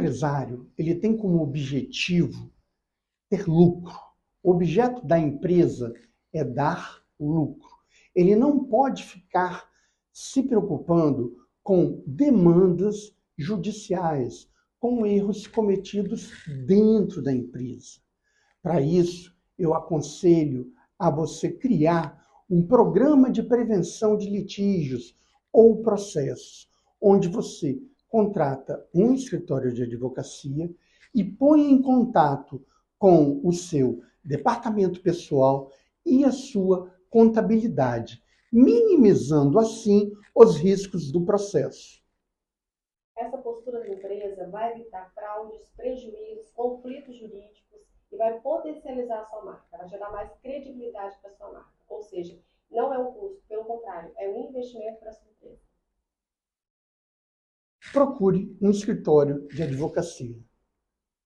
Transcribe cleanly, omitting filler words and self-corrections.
empresário, ele tem como objetivo ter lucro. O objeto da empresa é dar lucro. Ele não pode ficar se preocupando com demandas judiciais, com erros cometidos dentro da empresa. Para isso, eu aconselho a você criar um programa de prevenção de litígios ou processos, onde você contrata um escritório de advocacia e põe em contato com o seu departamento pessoal e a sua contabilidade, minimizando assim os riscos do processo. Essa postura da empresa vai evitar fraudes, prejuízos, conflitos jurídicos e vai potencializar a sua marca, vai gerar mais credibilidade para a sua marca. Ou seja, não é um custo, pelo contrário, é um investimento para a sua empresa. Procure um escritório de advocacia.